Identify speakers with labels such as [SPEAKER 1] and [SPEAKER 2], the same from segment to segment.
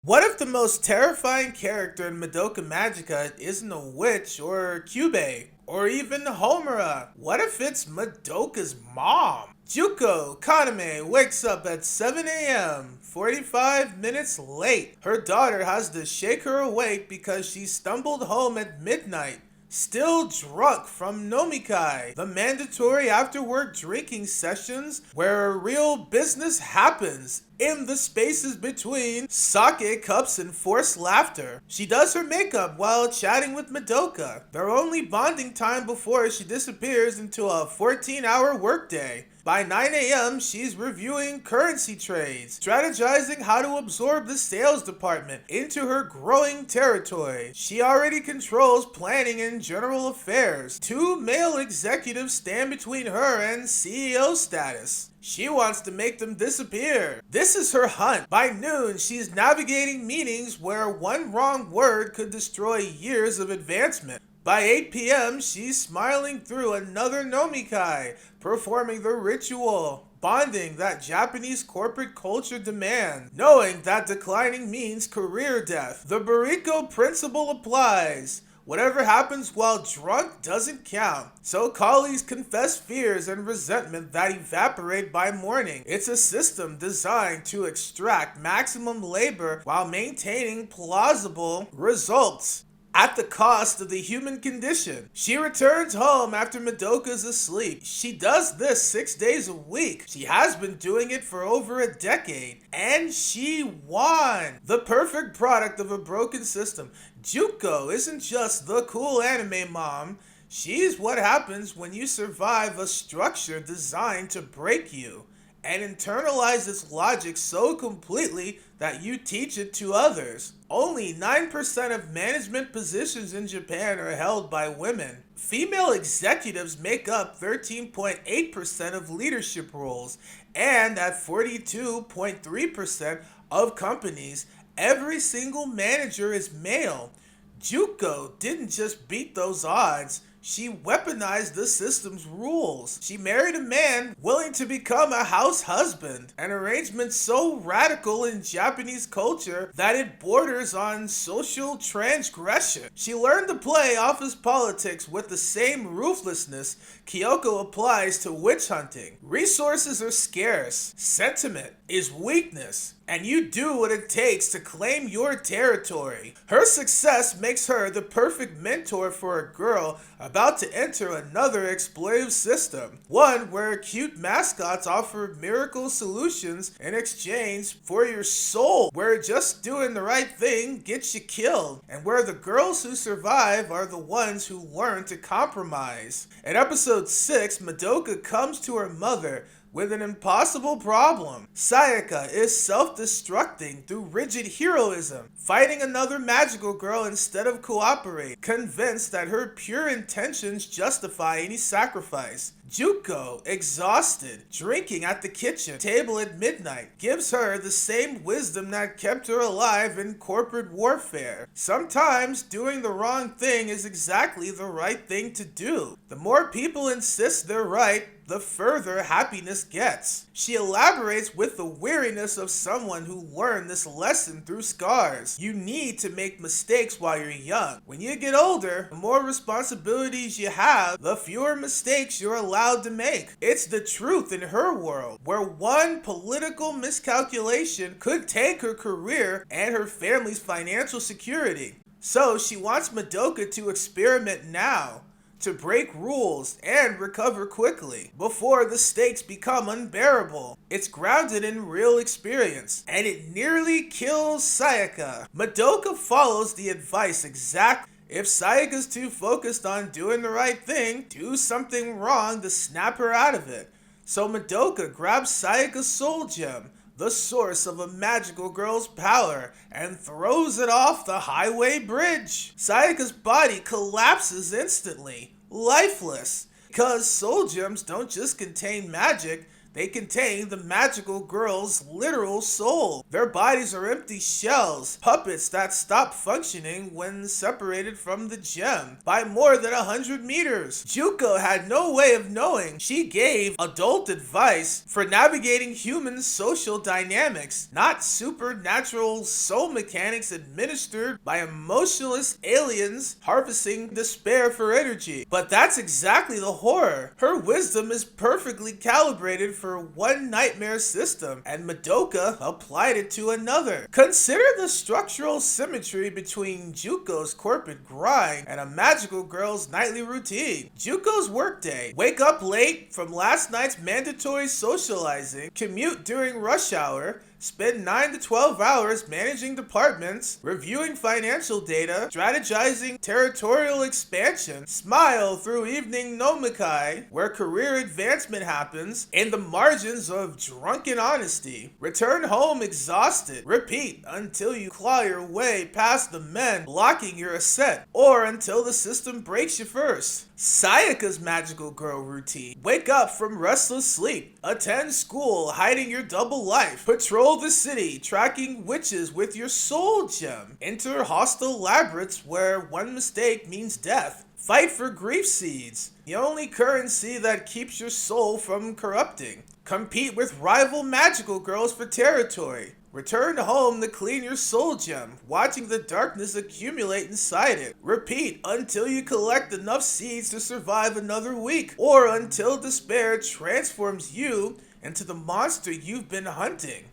[SPEAKER 1] What if the most terrifying character in Madoka Magica isn't a witch or Kyubey or even Homura? What if it's Madoka's mom? Junko Kaname wakes up at 7 a.m., 45 minutes late. Her daughter has to shake her awake because she stumbled home at midnight. Still drunk from nomikai, the mandatory after-work drinking sessions where real business happens in the spaces between sake cups and forced laughter. She does her makeup while chatting with Madoka, their only bonding time before she disappears into a 14-hour workday. By 9 a.m., she's reviewing currency trades, strategizing how to absorb the sales department into her growing territory. She already controls planning and general affairs. Two male executives stand between her and CEO status. She wants to make them disappear. This is her hunt. By noon, she's navigating meetings where one wrong word could destroy years of advancement. By 8 p.m., she's smiling through another nomikai, performing the ritual, bonding that Japanese corporate culture demands, knowing that declining means career death. The Bariko principle applies. Whatever happens while drunk doesn't count. So colleagues confess fears and resentment that evaporate by morning. It's a system designed to extract maximum labor while maintaining plausible results at the cost of the human condition. She returns home after Madoka's asleep. She does this 6 days a week. She has been doing it for over a decade. And she won! The perfect product of a broken system. Junko isn't just the cool anime mom. She's what happens when you survive a structure designed to break you and internalize its logic so completely that you teach it to others. Only 9% of management positions in Japan are held by women. Female executives make up 13.8% of leadership roles, and at 42.3% of companies, every single manager is male. Junko didn't just beat those odds, she weaponized the system's rules. She married a man willing to become a house husband, an arrangement so radical in Japanese culture that it borders on social transgression. She learned to play office politics with the same ruthlessness Kyoko applies to witch hunting. Resources are scarce, sentiment is weakness, and you do what it takes to claim your territory. Her success makes her the perfect mentor for a girl about to enter another exploitive system, one where cute mascots offer miracle solutions in exchange for your soul, where just doing the right thing gets you killed, and where the girls who survive are the ones who learn to compromise. In episode 6, Madoka comes to her mother with an impossible problem. Sayaka is self-destructing through rigid heroism, fighting another magical girl instead of cooperating, convinced that her pure intentions justify any sacrifice. Junko, exhausted, drinking at the kitchen table at midnight, gives her the same wisdom that kept her alive in corporate warfare. Sometimes doing the wrong thing is exactly the right thing to do. The more people insist they're right, the further happiness gets. She elaborates with the weariness of someone who learned this lesson through scars. You need to make mistakes while you're young. When you get older, the more responsibilities you have, the fewer mistakes you're allowed to make. It's the truth in her world, where one political miscalculation could take her career and her family's financial security. So she wants Madoka to experiment now, to break rules and recover quickly before the stakes become unbearable. It's grounded in real experience, and it nearly kills Sayaka. Madoka follows the advice exactly. If Sayaka's too focused on doing the right thing, do something wrong to snap her out of it. So Madoka grabs Sayaka's soul gem, the source of a magical girl's power, and throws it off the highway bridge. Sayaka's body collapses instantly, lifeless, because soul gems don't just contain magic, They contain the magical girl's literal soul. Their bodies are empty shells, puppets that stop functioning when separated from the gem by more than 100 meters. Junko had no way of knowing. She gave adult advice for navigating human social dynamics, not supernatural soul mechanics administered by emotionless aliens harvesting despair for energy. But that's exactly the horror. Her wisdom is perfectly calibrated for one nightmare system, and Madoka applied it to another. Consider the structural symmetry between Junko's corporate grind and a magical girl's nightly routine. Junko's workday: wake up late from last night's mandatory socializing, commute during rush hour, spend 9 to 12 hours managing departments, reviewing financial data, strategizing territorial expansion, smile through evening nomikai, where career advancement happens in the margins of drunken honesty, return home exhausted, repeat until you claw your way past the men blocking your ascent, or until the system breaks you first. Sayaka's magical girl routine: wake up from restless sleep, attend school hiding your double life, patrol the city tracking witches with your soul gem, enter hostile labyrinths where one mistake means death, fight for grief seeds, the only currency that keeps your soul from corrupting, compete with rival magical girls for territory, return home to clean your soul gem, watching the darkness accumulate inside it. Repeat until you collect enough seeds to survive another week, or until despair transforms you into the monster you've been hunting.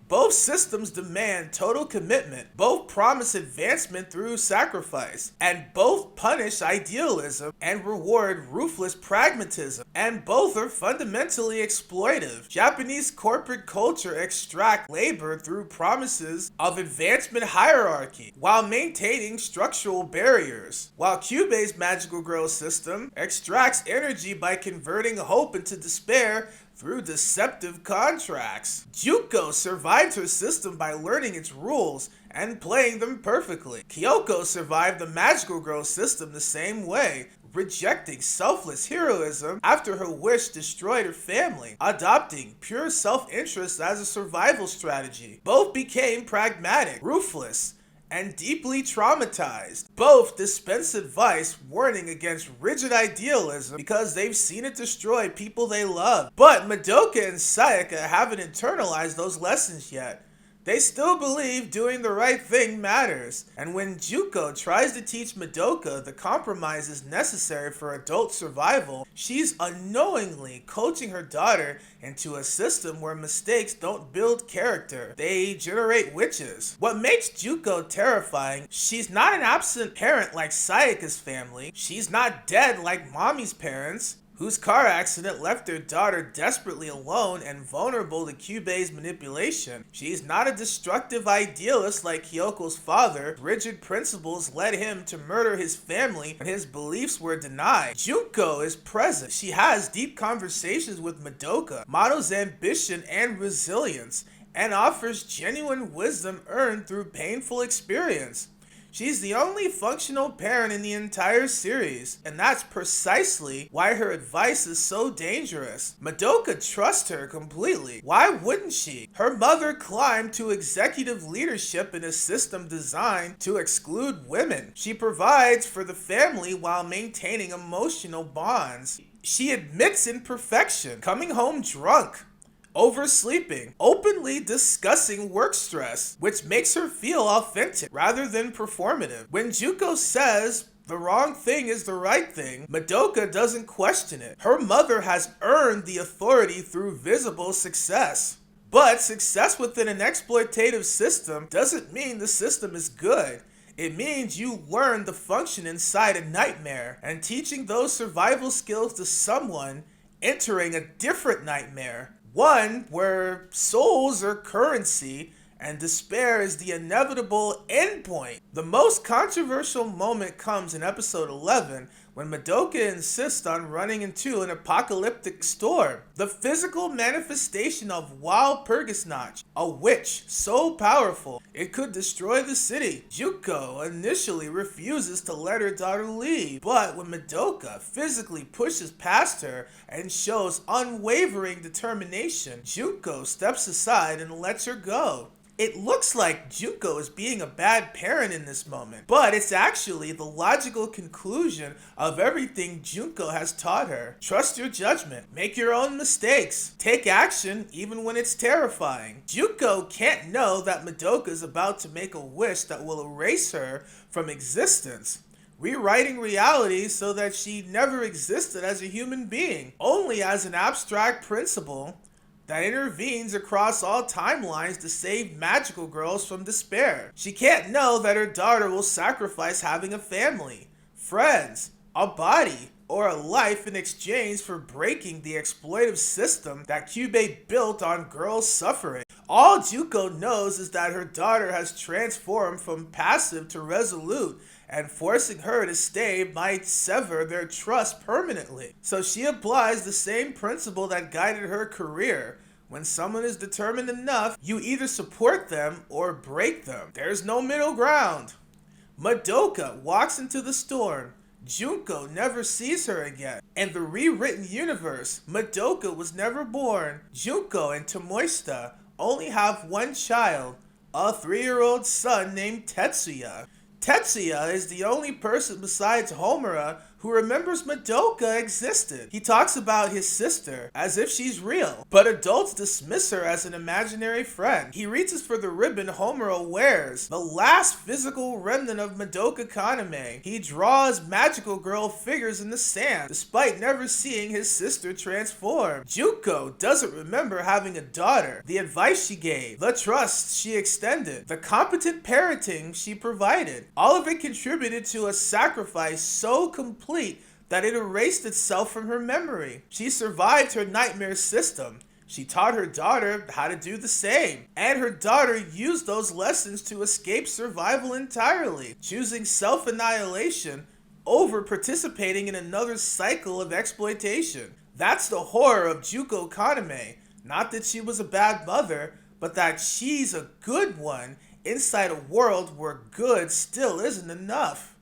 [SPEAKER 1] Both systems demand total commitment, both promise advancement through sacrifice, and both punish idealism and reward ruthless pragmatism, and both are fundamentally exploitive. Japanese corporate culture extracts labor through promises of advancement hierarchy, while maintaining structural barriers, while Kyubey's magical girl system extracts energy by converting hope into despair through deceptive contracts. Junko survived her system by learning its rules and playing them perfectly. Kyoko survived the magical girl system the same way, rejecting selfless heroism after her wish destroyed her family, adopting pure self-interest as a survival strategy. Both became pragmatic, ruthless, and deeply traumatized. Both dispense advice warning against rigid idealism because they've seen it destroy people they love. But Madoka and Sayaka haven't internalized those lessons yet. They still believe doing the right thing matters, and when Junko tries to teach Madoka the compromises necessary for adult survival, she's unknowingly coaching her daughter into a system where mistakes don't build character, they generate witches. What makes Junko terrifying: she's not an absent parent like Sayaka's family, she's not dead like Mommy's parents, whose car accident left their daughter desperately alone and vulnerable to Kyubey's manipulation. She's not a destructive idealist like Kyoko's father. Rigid principles led him to murder his family and his beliefs were denied. Junko is present. She has deep conversations with Madoka, models ambition and resilience, and offers genuine wisdom earned through painful experience. She's the only functional parent in the entire series, and that's precisely why her advice is so dangerous. Madoka trusts her completely. Why wouldn't she? Her mother climbed to executive leadership in a system designed to exclude women. She provides for the family while maintaining emotional bonds. She admits imperfection, coming home drunk, oversleeping, openly discussing work stress, which makes her feel authentic rather than performative. When Junko says the wrong thing is the right thing, Madoka doesn't question it. Her mother has earned the authority through visible success. But success within an exploitative system doesn't mean the system is good. It means you learn the function inside a nightmare, and teaching those survival skills to someone entering a different nightmare, one where souls are currency and despair is the inevitable endpoint. The most controversial moment comes in episode 11 when Madoka insists on running into an apocalyptic storm. The physical manifestation of Walpurgisnacht, a witch so powerful it could destroy the city. Junko initially refuses to let her daughter leave, but when Madoka physically pushes past her and shows unwavering determination, Junko steps aside and lets her go. It looks like Junko is being a bad parent in this moment, but it's actually the logical conclusion of everything Junko has taught her. Trust your judgment, make your own mistakes, take action even when it's terrifying. Junko can't know that Madoka is about to make a wish that will erase her from existence, rewriting reality so that she never existed as a human being, only as an abstract principle that intervenes across all timelines to save magical girls from despair. She can't know that her daughter will sacrifice having a family, friends, a body, or a life in exchange for breaking the exploitive system that Kyubey built on girls' suffering. All Junko knows is that her daughter has transformed from passive to resolute, and forcing her to stay might sever their trust permanently. So she applies the same principle that guided her career. When someone is determined enough, you either support them or break them. There's no middle ground. Madoka walks into the storm. Junko never sees her again. In the rewritten universe, Madoka was never born. Junko and Tomoista only have one child, a 3-year-old son named Tetsuya. Tetsuya is the only person besides Homura who remembers Madoka existed. He talks about his sister as if she's real, but adults dismiss her as an imaginary friend. He reaches for the ribbon Homura wears, the last physical remnant of Madoka Kaname. He draws magical girl figures in the sand, despite never seeing his sister transform. Junko doesn't remember having a daughter, the advice she gave, the trust she extended, the competent parenting she provided. All of it contributed to a sacrifice so complete that it erased itself from her memory. She survived her nightmare system. She taught her daughter how to do the same. And her daughter used those lessons to escape survival entirely, choosing self-annihilation over participating in another cycle of exploitation. That's the horror of Junko Kaname. Not that she was a bad mother, but that she's a good one inside a world where good still isn't enough.